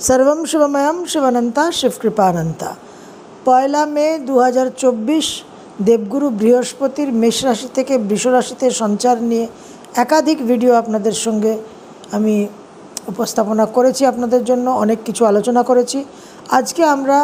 सर्वं शिवमयम शिवानंता शिवकृपानंता। पयला मे 2024 देवगुरु बृहस्पतिर मेष राशि থেকে বৃষ রাশিতে সঞ্চার নিয়ে একাধিক ভিডিও আপনাদের সঙ্গে আমি উপস্থাপনা করেছি। আপনাদের জন্য অনেক কিছু আলোচনা করেছি। আজকে আমরা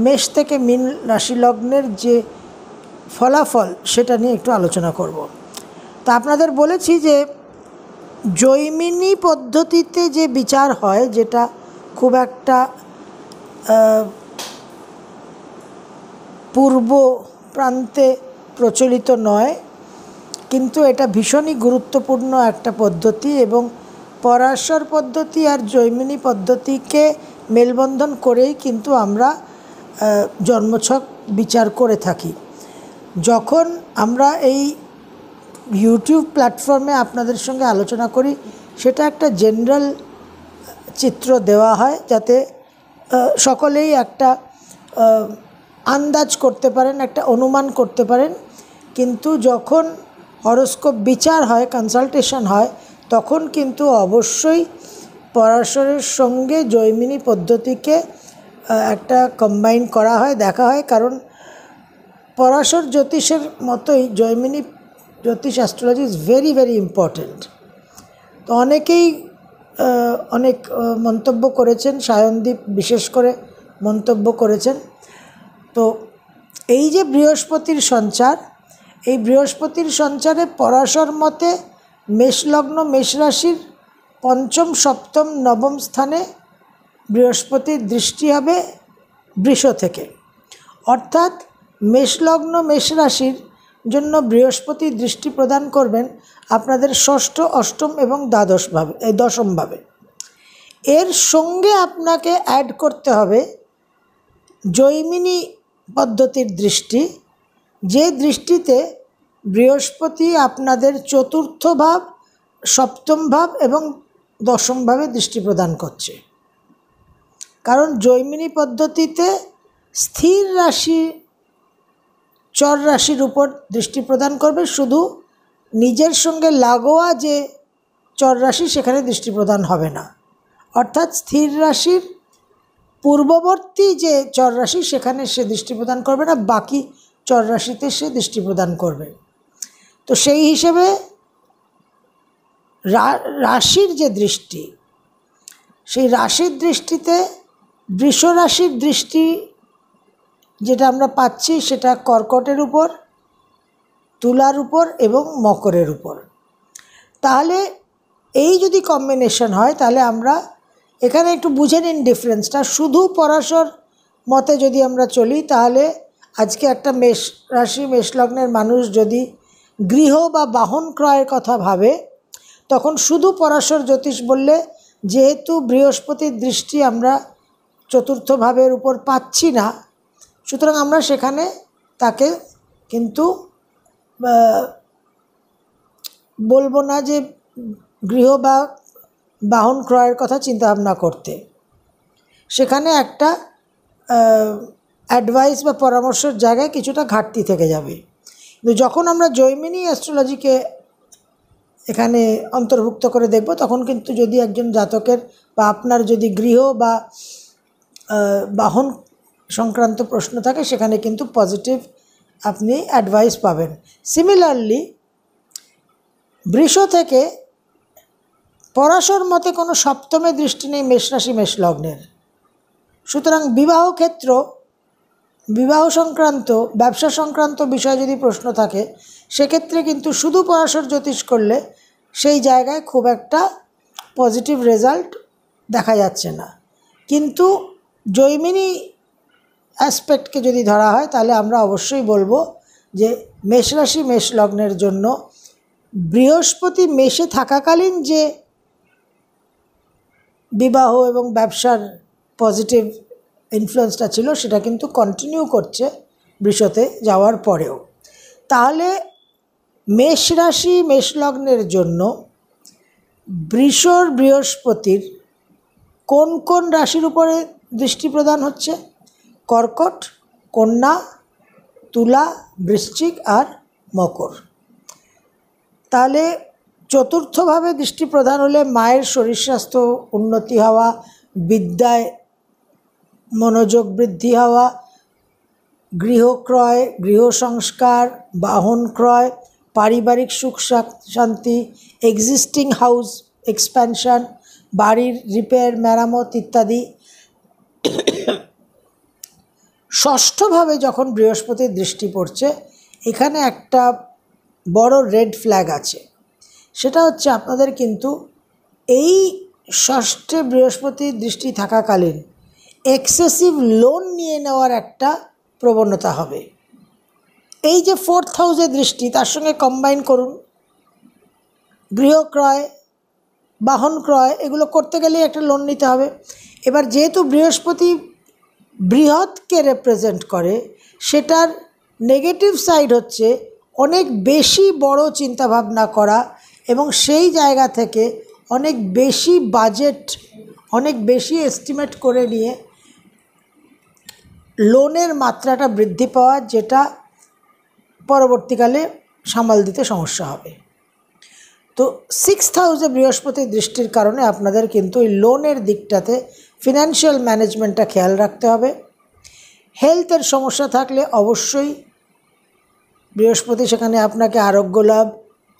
মেষ থেকে মীন রাশি লগ্নের যে ফলাফল সেটা নিয়ে একটু আলোচনা করব। তো আপনাদের বলেছি যে জৈমিনী পদ্ধতিতে যে বিচার হয়, যেটা খুব একটা পূর্ব প্রান্তে প্রচলিত নয়, কিন্তু এটা ভীষণই গুরুত্বপূর্ণ একটা পদ্ধতি এবং পরাশর পদ্ধতি আর জৈমিনী পদ্ধতিকে মেলবন্ধন করেই কিন্তু আমরা জন্মছক বিচার করে থাকি। যখন আমরা এই ইউটিউব প্ল্যাটফর্মে আপনাদের সঙ্গে আলোচনা করি, সেটা একটা জেনারেল চিত্র দেওয়া হয় যাতে সকলেই একটা আন্দাজ করতে পারেন, একটা অনুমান করতে পারেন। কিন্তু যখন হরোস্কোপ বিচার হয়, কনসালটেশন হয়, তখন কিন্তু অবশ্যই পরাশরের সঙ্গে জৈমিনী পদ্ধতিকে একটা কম্বাইন করা হয়, দেখা হয়। কারণ পরাশর জ্যোতিষের মতোই জৈমিনী জ্যোতিষ astrology is very very important. তো অনেকেই অনেক মন্তব্য করেছেন, সায়নদীপ বিশেষ করে মন্তব্য করেছেন। তো এই যে বৃহস্পতির সঞ্চার, এই বৃহস্পতির সঞ্চারে পরাশর মতে মেষলগ্ন মেষ রাশির পঞ্চম সপ্তম নবম স্থানে বৃহস্পতির দৃষ্টি হবে বৃষ থেকে। অর্থাৎ মেষলগ্ন মেষ রাশির জন্য বৃহস্পতি দৃষ্টি প্রদান করবেন আপনাদের ষষ্ঠ, অষ্টম এবং দশমভাবে। এর সঙ্গে আপনাকে অ্যাড করতে হবে জৈমিনী পদ্ধতির দৃষ্টি, যে দৃষ্টিতে বৃহস্পতি আপনাদের চতুর্থ ভাব, সপ্তম ভাব এবং দশম ভাবে দৃষ্টি প্রদান করছে। কারণ জৈমিনী পদ্ধতিতে স্থির রাশি চর রাশির উপর দৃষ্টি প্রদান করবে, শুধু নিজের সঙ্গে লাগোয়া যে চর রাশি সেখানে দৃষ্টি প্রদান হবে না। অর্থাৎ স্থির রাশির পূর্ববর্তী যে চর রাশি সেখানে সে দৃষ্টি প্রদান করবে না, বাকি চর রাশিতে সে দৃষ্টি প্রদান করবে। তো সেই হিসেবে রাশির যে দৃষ্টি, সেই রাশির দৃষ্টিতে বৃষ রাশির দৃষ্টি যেটা আমরা পাচ্ছি সেটা কর্কটের উপর, তুলার উপর এবং মকরের উপর। তাহলে এই যদি কম্বিনেশন হয়, তাহলে আমরা এখানে একটু বুঝে নিন ডিফারেন্সটা। শুধু পরাশর মতে যদি আমরা চলি, তাহলে আজকে একটা মেষ রাশি মেষ লগ্নের মানুষ যদি গৃহ বা বাহন ক্রয়ের কথা ভাবে, তখন শুধু পরাশর জ্যোতিষ বললে, যেহেতু বৃহস্পতির দৃষ্টি আমরা চতুর্থ ভাবের উপর পাচ্ছি না, সুতরাং আমরা সেখানে তাকে কিন্তু বলবো না যে গৃহ বা বাহন ক্রয়ের কথা চিন্তাভাবনা করতে। সেখানে একটা অ্যাডভাইস বা পরামর্শের জায়গায় কিছুটা ঘাটতি থেকে যাবে। কিন্তু যখন আমরা জৈমিনী অ্যাস্ট্রোলজিকে এখানে অন্তর্ভুক্ত করে দেখব, তখন কিন্তু যদি একজন জাতকের বা আপনার যদি গৃহ বা বাহন সংক্রান্ত প্রশ্ন থাকে, সেখানে কিন্তু পজিটিভ আপনি অ্যাডভাইস পাবেন। সিমিলারলি বৃষ থেকে পরাশর মতে কোনো সপ্তমে দৃষ্টি নেই মেষ রাশি মেষ লগ্নের। সুতরাং বিবাহ ক্ষেত্র, বিবাহ সংক্রান্ত, ব্যবসা সংক্রান্ত বিষয়ে যদি প্রশ্ন থাকে, সেক্ষেত্রে কিন্তু শুধু পরাশর জ্যোতিষ করলে সেই জায়গায় খুব একটা পজিটিভ রেজাল্ট দেখা যাচ্ছে না। কিন্তু জৈমিনী অ্যাসপেক্টকে যদি ধরা হয়, তাহলে আমরা অবশ্যই বলবো যে মেষ রাশি মেষ লগ্নের জন্য বৃহস্পতি মেষে থাকাকালীন যে বিবাহ এবং ব্যবসার পজিটিভ ইনফ্লুয়েন্সটা ছিল, সেটা কিন্তু কন্টিনিউ করছে বৃষতে যাওয়ার পরেও। তাহলে মেষ রাশি মেষ লগ্নের জন্য বৃহস্পতির কোন কোন রাশির উপরে দৃষ্টি প্রদান হচ্ছে? কর্কট, কন্যা, তুলা, বৃশ্চিক আর মকর। তাহলে চতুর্থভাবে দৃষ্টি প্রদান হলে মায়ের শরীর স্বাস্থ্য উন্নতি হওয়া, বিদ্যায় মনোযোগ বৃদ্ধি হওয়া, গৃহ ক্রয়, গৃহ সংস্কার, বাহন ক্রয়, পারিবারিক সুখ শান্তি, এক্সিস্টিং হাউস এক্সপ্যানশন, বাড়ির রিপেয়ার মেরামত ইত্যাদি। ষষ্ঠভাবে যখন বৃহস্পতির দৃষ্টি পড়ছে, এখানে একটা বড় রেড ফ্ল্যাগ আছে। সেটা হচ্ছে আপনাদের কিন্তু এই ষষ্ঠে বৃহস্পতির দৃষ্টি থাকাকালীন এক্সেসিভ লোন নিয়ে নেওয়ার একটা প্রবণতা হবে। এই যে 4th হাউসে দৃষ্টি, তার সঙ্গে কম্বাইন করুন গৃহ ক্রয়, বাহন ক্রয়, এগুলো করতে গেলেই একটা লোন নিতে হবে। এবার যেহেতু বৃহস্পতি বৃহৎকে রিপ্রেজেন্ট করে, সেটার নেগেটিভ সাইড হচ্ছে অনেক বেশি বড় চিন্তাভাবনা করা এবং সেই জায়গা থেকে অনেক বেশি বাজেট, অনেক বেশি এস্টিমেট করে নিয়ে লোনের মাত্রাটা বৃদ্ধি পাওয়া, যেটা পরবর্তীকালে সামাল দিতে সমস্যা হবে। তো 6th হাউসে বৃহস্পতির দৃষ্টির কারণে আপনাদের কিন্তু এই লোনের দিকটাতে ফিনান্সিয়াল ম্যানেজমেন্টটা খেয়াল রাখতে হবে। হেলথের সমস্যা থাকলে অবশ্যই বৃহস্পতি সেখানে আপনাকে আরোগ্য লাভ,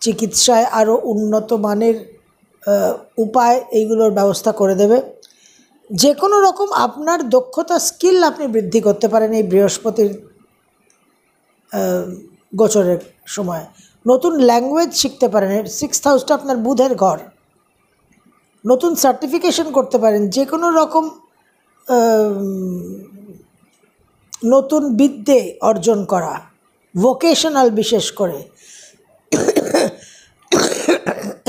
চিকিৎসায় আরও উন্নত মানের উপায়, এইগুলোর ব্যবস্থা করে দেবে। যে কোনো রকম আপনার দক্ষতা, স্কিল আপনি বৃদ্ধি করতে পারেন এই বৃহস্পতির গোচরের সময়। নতুন ল্যাঙ্গুয়েজ শিখতে পারেন। 6th হাউসটা আপনার বুধের ঘর। নতুন সার্টিফিকেশন করতে পারেন, যে কোনো রকম নতুন বিদ্যে অর্জন করা, ভোকেশনাল বিশেষ করে,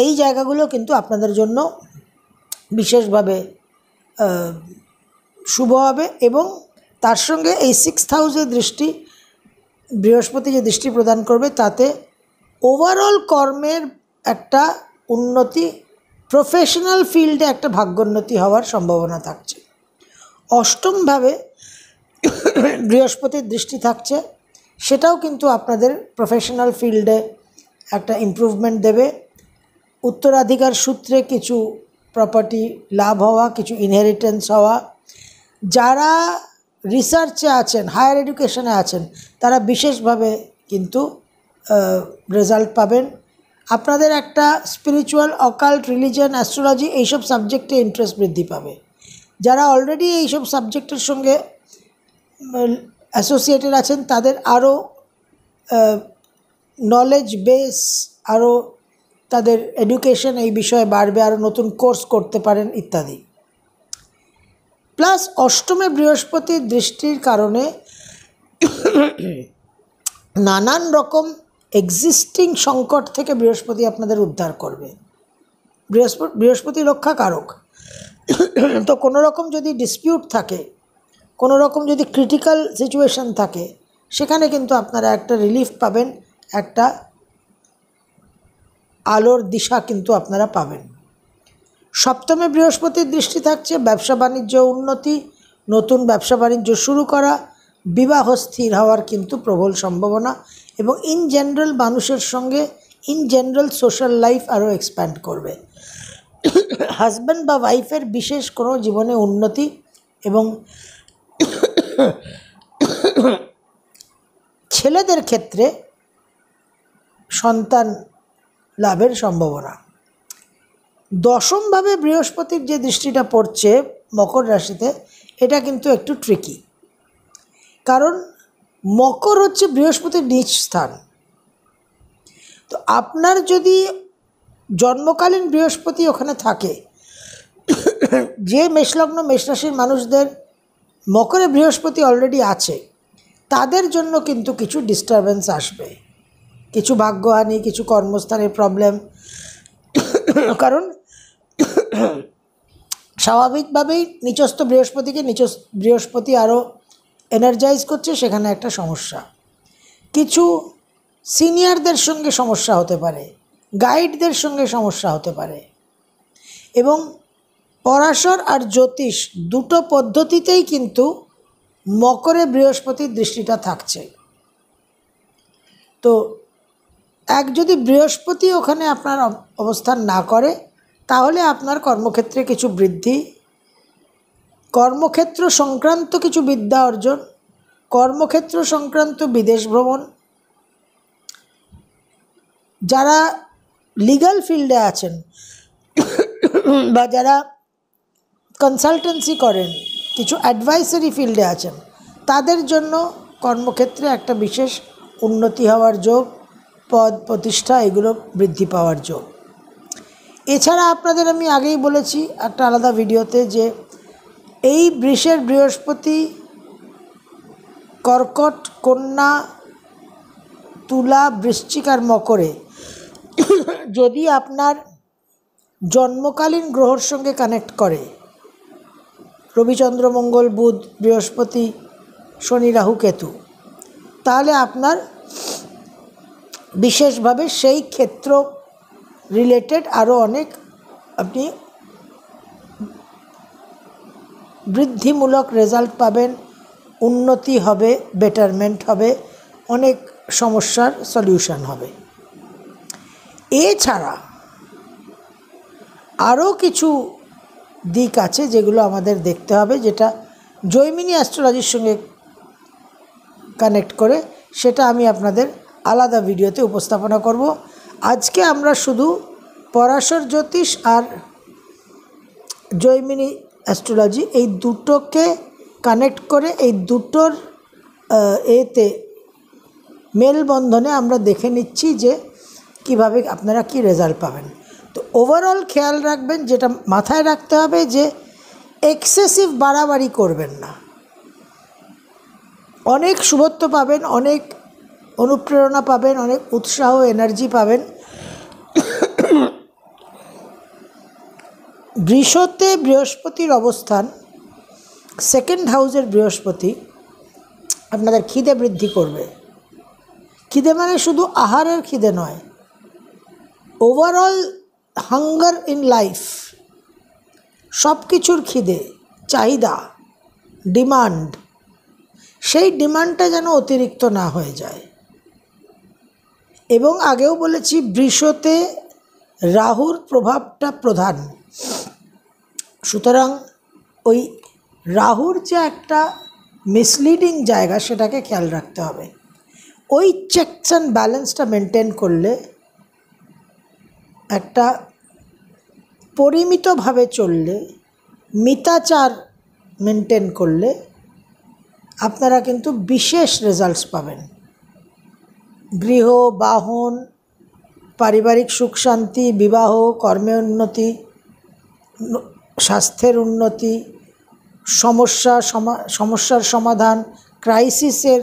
এই জায়গাগুলো কিন্তু আপনাদের জন্য বিশেষভাবে শুভ হবে। এবং তার সঙ্গে এই 6th হাউসের দৃষ্টি, বৃহস্পতি যে দৃষ্টি প্রদান করবে, তাতে ওভারঅল কর্মের একটা উন্নতি, প্রফেশনাল ফিল্ডে একটা ভাগ্যোন্নতি হওয়ার সম্ভাবনা থাকছে। অষ্টমভাবে বৃহস্পতির দৃষ্টি থাকছে, সেটাও কিন্তু আপনাদের প্রফেশনাল ফিল্ডে একটা ইমপ্রুভমেন্ট দেবে। উত্তরাধিকার সূত্রে কিছু প্রপার্টি লাভ হওয়া, কিছু ইনহেরিটেন্স হওয়া। যারা রিসার্চে আছেন, হায়ার এডুকেশনে আছেন, তারা বিশেষভাবে কিন্তু রেজাল্ট পাবেন। আপনাদের একটা স্পিরিচুয়াল, অকাল্ট, রিলিজিয়ান, অ্যাস্ট্রোলজি, এইসব সাবজেক্টে ইন্টারেস্ট বৃদ্ধি পাবে। যারা অলরেডি এইসব সাবজেক্টের সঙ্গে অ্যাসোসিয়েটেড আছেন, তাদের আরও নলেজ বেস, আরও তাদের এডুকেশন এই বিষয়ে বাড়বে, আরও নতুন কোর্স করতে পারেন ইত্যাদি। প্লাস অষ্টমে বৃহস্পতির দৃষ্টির কারণে নানান রকম এক্সিস্টিং সংকট থেকে বৃহস্পতি আপনাদের উদ্ধার করবে। বৃহস্পতি রক্ষাকারক। তো কোনো রকম যদি ডিসপিউট থাকে, কোনো রকম যদি ক্রিটিক্যাল সিচুয়েশান থাকে, সেখানে কিন্তু আপনারা একটা রিলিফ পাবেন, একটা আলোর দিশা কিন্তু আপনারা পাবেন। সপ্তমে বৃহস্পতির দৃষ্টি থাকছে, ব্যবসা বাণিজ্য উন্নতি, নতুন ব্যবসা বাণিজ্য শুরু করা, বিবাহ স্থির হওয়ার কিন্তু প্রবল সম্ভাবনা। এবং ইন জেনারেল মানুষের সঙ্গে ইন জেনারেল সোশ্যাল লাইফ আরও এক্সপ্যান্ড করবে। হাজব্যান্ড বা ওয়াইফের বিশেষ কোনো জীবনে উন্নতি এবং ছেলেদের ক্ষেত্রে সন্তান লাভের সম্ভাবনা। দশমভাবে বৃহস্পতির যে দৃষ্টিটা পড়ছে মকর রাশিতে, এটা কিন্তু একটু ট্রিকি। কারণ মকর হচ্ছে বৃহস্পতির নিজ স্থান। তো আপনার যদি জন্মকালীন বৃহস্পতি ওখানে থাকে, যে মেষলগ্ন মেষরাশির মানুষদের মকরে বৃহস্পতি অলরেডি আছে, তাদের জন্য কিন্তু কিছু ডিস্টারবেন্স আসবে, কিছু ভাগ্যহানি, কিছু কর্মস্থানের প্রবলেম। কারণ স্বাভাবিকভাবেই নিচস্থ বৃহস্পতিকে বৃহস্পতি আরও এনার্জাইজ করছে, সেখানে একটা সমস্যা। কিছু সিনিয়রদের সঙ্গে সমস্যা হতে পারে, গাইডদের সঙ্গে সমস্যা হতে পারে। এবং পরাশর আর জ্যোতিষ দুটো পদ্ধতিতেই কিন্তু মকরে বৃহস্পতির দৃষ্টিটা থাকছে। তো যদি বৃহস্পতি ওখানে আপনার অবস্থান না করে, তাহলে আপনার কর্মক্ষেত্রে কিছু বৃদ্ধি, কর্মক্ষেত্র সংক্রান্ত কিছু বিদ্যা অর্জন, কর্মক্ষেত্র সংক্রান্ত বিদেশ ভ্রমণ, যারা লিগ্যাল ফিল্ডে আছেন বা যারা কনসালটেন্সি করেন, কিছু অ্যাডভাইসারি ফিল্ডে আছেন, তাদের জন্য কর্মক্ষেত্রে একটা বিশেষ উন্নতি হওয়ার যোগ, পদ প্রতিষ্ঠা এগুলো বৃদ্ধি পাওয়ার যোগ। এছাড়া আপনাদের আমি আগেই বলেছি একটা আলাদা ভিডিওতে যে এই বৃষের বৃহস্পতি কর্কট, কন্যা, তুলা, বৃশ্চিক আর মকরে যদি আপনার জন্মকালীন গ্রহর সঙ্গে কানেক্ট করে, রবি, চন্দ্র, মঙ্গল, বুধ, বৃহস্পতি, শনি, রাহু, কেতু, তাহলে আপনার বিশেষভাবে সেই ক্ষেত্র রিলেটেড আরও অনেক আপনি বৃদ্ধিমূলক রেজাল্ট পাবেন, উন্নতি হবে, বেটারমেন্ট হবে, অনেক সমস্যার সলিউশন হবে। এছাড়া আরও কিছু দিক আছে যেগুলো আমাদের দেখতে হবে, যেটা জৈমিনী অ্যাস্ট্রোলজির সঙ্গে কানেক্ট করে, সেটা আমি আপনাদের আলাদা ভিডিওতে উপস্থাপনা করব। আজকে আমরা শুধু পরাশর জ্যোতিষ আর জৈমিনী অ্যাস্ট্রোলজি এই দুটোকে কানেক্ট করে এই দুটোর এতে মেলবন্ধনে আমরা দেখে নিচ্ছি যে কিভাবে আপনারা কি রেজাল্ট পাবেন। তো ওভারঅল খেয়াল রাখবেন, যেটা মাথায় রাখতে হবে যে এক্সেসিভ বাড়াবাড়ি করবেন না। অনেক শুভত্ব পাবেন, অনেক অনুপ্রেরণা পাবেন, অনেক উৎসাহ, এনার্জি পাবেন। বৃষতে বৃহস্পতির অবস্থান, সেকেন্ড হাউসের বৃহস্পতি আপনাদের খিদে বৃদ্ধি করবে। খিদে মানে শুধু আহারের খিদে নয়, ওভারঅল হাঙ্গার ইন লাইফ, সব কিছুর খিদে, চাহিদা, ডিমান্ড, সেই ডিমান্ডটা যেন অতিরিক্ত না হয়ে যায়। এবং আগেও বলেছি বৃষতে রাহুর প্রভাবটা প্রধান, সুতরাং ওই রাহুর যে একটা মিসলিডিং জায়গা সেটাকে খেয়াল রাখতে হবে। ওই চেকস অ্যান্ড ব্যালেন্সটা মেনটেন করলে, একটা পরিমিতভাবে চললে, মিতাচার মেনটেন করলে আপনারা কিন্তু বিশেষ রেজাল্টস পাবেন। গৃহ, বাহন, পারিবারিক সুখ শান্তি, বিবাহ, কর্মে উন্নতি, স্বাস্থ্যের উন্নতি, সমস্যার সমাধান, ক্রাইসিসের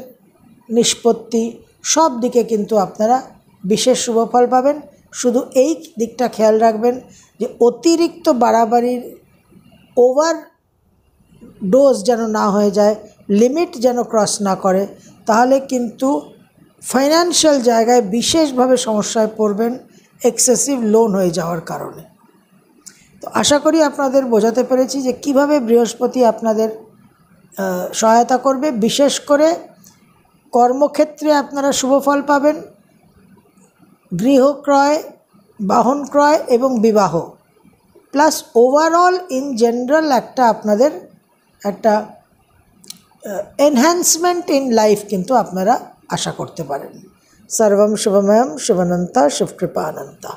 নিষ্পত্তি, সব দিকে কিন্তু আপনারা বিশেষ শুভফল পাবেন। শুধু এই দিকটা খেয়াল রাখবেন যে অতিরিক্ত বাড়াবাড়ির ওভার ডোজ যেন না হয়ে যায়, লিমিট যেন ক্রস না করে, তাহলে কিন্তু ফাইন্যান্সিয়াল জায়গায় বিশেষভাবে সমস্যায় পড়বেন এক্সেসিভ লোন হয়ে যাওয়ার কারণে। তো আশা করি আপনাদের বোঝাতে পেরেছি যে কিভাবে বৃহস্পতি আপনাদের সহায়তা করবে। বিশেষ করে কর্মক্ষেত্রে আপনারা শুভফল পাবেন, গৃহ ক্রয়, বাহন ক্রয় এবং বিবাহ, প্লাস ওভারঅল ইন জেনারেল একটা আপনাদের একটা এনহ্যান্সমেন্ট ইন লাইফ কিন্তু আপনারা আশা করতে পারেন। সর্বম শুভময়ম, শুভনন্তা, শিবকৃপানন্তা।